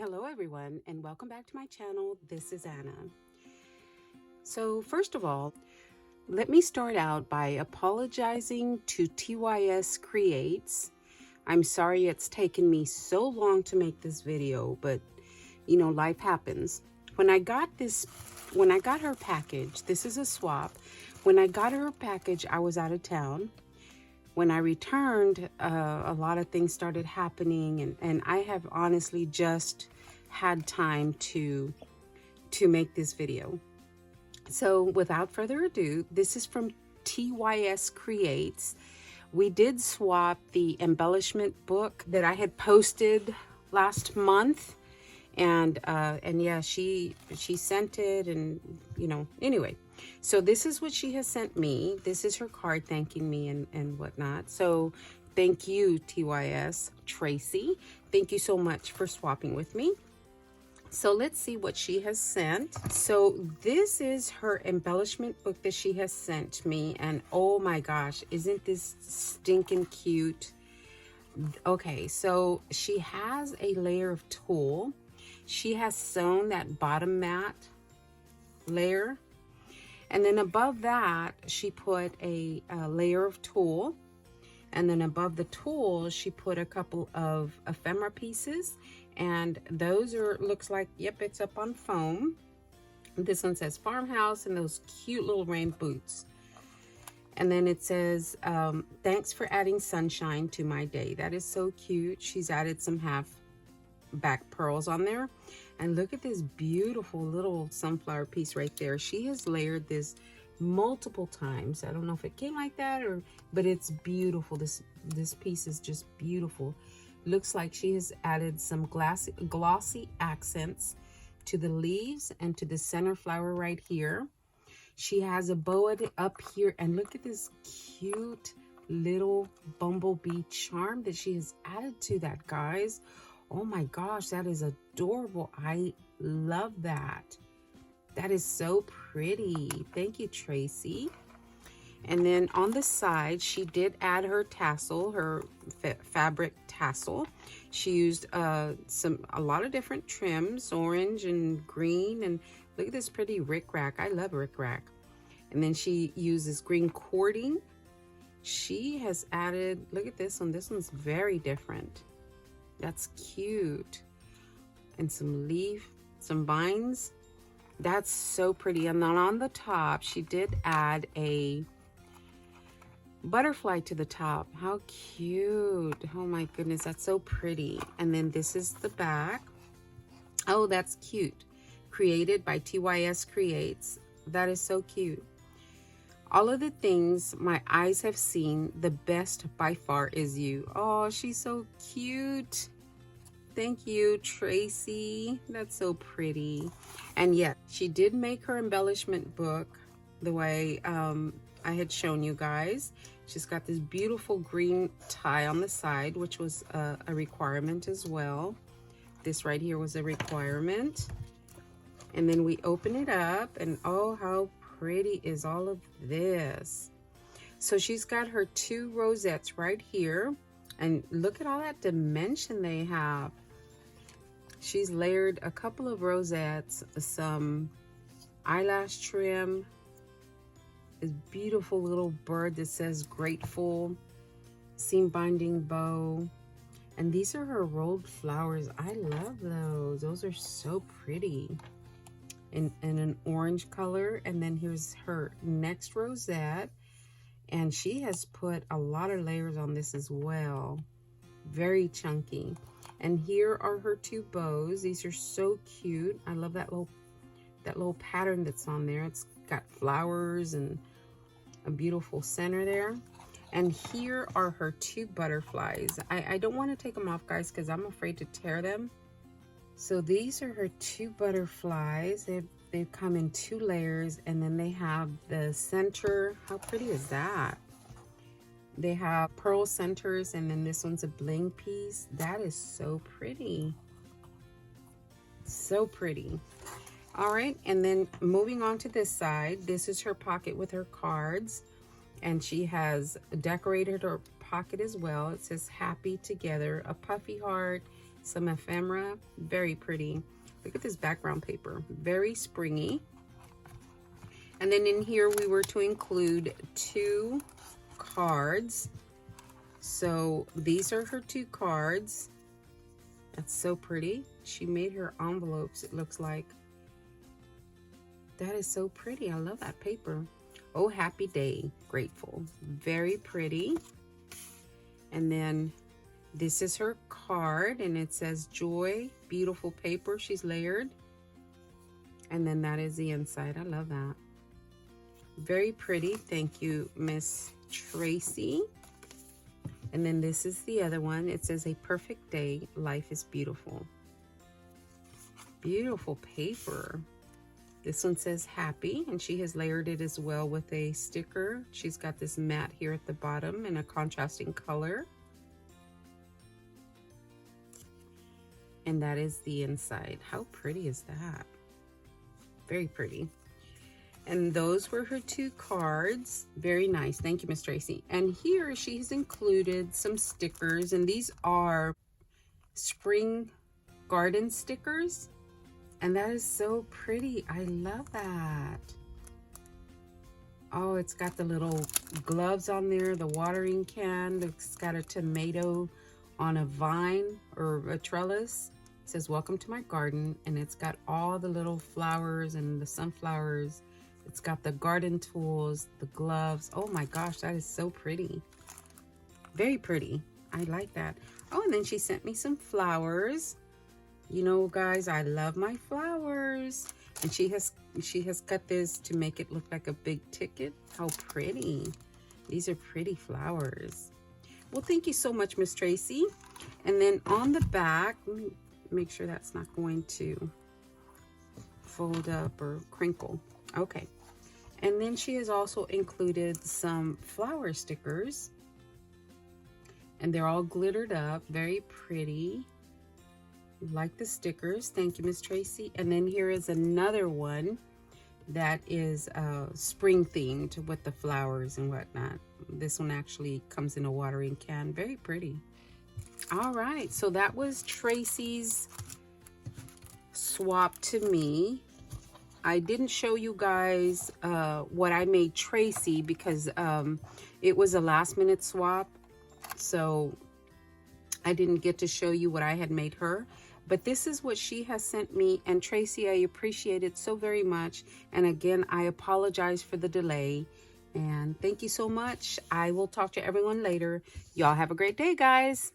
Hello everyone and welcome back to my channel. This is Anna. So first of all, let me start out by apologizing to TYS Creates. I'm sorry it's taken me so long to make this video, but you know, life happens. When I got her package, this is a swap. When I got her package, I was out of town. When I returned, a lot of things started happening, and I have honestly just had time to make this video. So without further ado, this is from TYS Creates. We did swap the embellishment book that I had posted last month, and yeah, she sent it, and you know, anyway. So this is what she has sent me. This is her card thanking me and whatnot. So thank you, TYS Tracy. Thank you so much for swapping with me. So let's see what she has sent. So this is her embellishment book that she has sent me. And oh my gosh, isn't this stinking cute? Okay, so she has a layer of tulle. She has sewn that bottom mat layer. And then above that, she put a layer of tulle. And then above the tulle, she put a couple of ephemera pieces. And those are, looks like, yep, it's up on foam. This one says farmhouse and those cute little rain boots. And then it says, thanks for adding sunshine to my day. That is so cute. She's added some half back pearls on there. And look at this beautiful little sunflower piece right there. She has layered this multiple times. I don't know if it came like that, but it's beautiful. This piece is just beautiful. Looks like she has added some glossy accents to the leaves and to the center flower right here. She has a bow up here, and look at this cute little bumblebee charm that she has added to that, guys. Oh my gosh, that is adorable. I love that. That is so pretty. Thank you, Tracy. And then on the side, she did add her tassel, her fabric tassel. She used a lot of different trims, orange and green, and look at this pretty rickrack. I love rickrack. And then she uses green cording. She has added, look at this one. This one's very different. That's cute. And some leaf, some vines. That's so pretty. And then on the top, she did add a butterfly to the top. How cute. Oh my goodness, that's so pretty. And then this is the back. Oh, that's cute. Created by TYS Creates. That is so cute. All of the things my eyes have seen, the best by far is you. Oh, she's so cute. Thank you, Tracy. That's so pretty. And yeah, she did make her embellishment book the way I had shown you guys. She's got this beautiful green tie on the side, which was a requirement as well. This right here was a requirement. And then we open it up, and oh, how pretty is all of this. So she's got her two rosettes right here, and look at all that dimension they have. She's layered a couple of rosettes, some eyelash trim, this beautiful little bird that says grateful, seam binding bow, and these are her rolled flowers. I love those. Those are so pretty. In an orange color. And then here's her next rosette, and she has put a lot of layers on this as well. Very chunky. And here are her two bows. These are so cute. I love that little pattern that's on there. It's got flowers and a beautiful center there. And here are her two butterflies. I don't want to take them off, guys, because I'm afraid to tear them. So these are her two butterflies. They come in two layers, and then they have the center. How pretty is that? They have pearl centers, and then this one's a bling piece. That is so pretty. So pretty. All right, and then moving on to this side, this is her pocket with her cards, and she has decorated her pocket as well. It says happy together, a puffy heart, some ephemera. Very pretty. Look at this background paper. Very springy. And then in here we were to include 2 cards. So these are her 2 cards. That's so pretty. She made her envelopes, it looks like. That is so pretty. I love that paper. Oh, happy day, grateful. Very pretty. And then this is her card, and it says joy, beautiful paper. She's layered. And then that is the inside. I love that. Very pretty. Thank you, Miss Tracy. And then this is the other one. It says a perfect day. Life is beautiful. Beautiful paper. This one says happy, and she has layered it as well with a sticker. She's got this mat here at the bottom in a contrasting color. And that is the inside. How pretty is that? Very pretty. And those were her 2 cards. Very nice. Thank you, Miss Tracy. And here she's included some stickers, and these are spring garden stickers. And that is so pretty. I love that. Oh, it's got the little gloves on there, the watering can. It's got a tomato on a vine or a trellis. It says, welcome to my garden. And it's got all the little flowers and the sunflowers. It's got the garden tools, the gloves. Oh my gosh, that is so pretty. Very pretty. I like that. Oh, and then she sent me some flowers. You know, guys, I love my flowers. And she has cut this to make it look like a big ticket. How pretty. These are pretty flowers. Well, thank you so much, Miss Tracy. And then on the back, let me make sure that's not going to fold up or crinkle. Okay. And then she has also included some flower stickers. And they're all glittered up. Very pretty. Like the stickers. Thank you, Miss Tracy. And then here is another one that is spring themed with the flowers and whatnot. This one actually comes in a watering can. Very pretty. All right, so that was Tracy's swap to me. I didn't show you guys what I made Tracy because it was a last minute swap, so I didn't get to show you what I had made her. But this is what she has sent me, and Tracy, I appreciate it so very much. And again, I apologize for the delay. And thank you so much. I will talk to everyone later. Y'all have a great day, guys.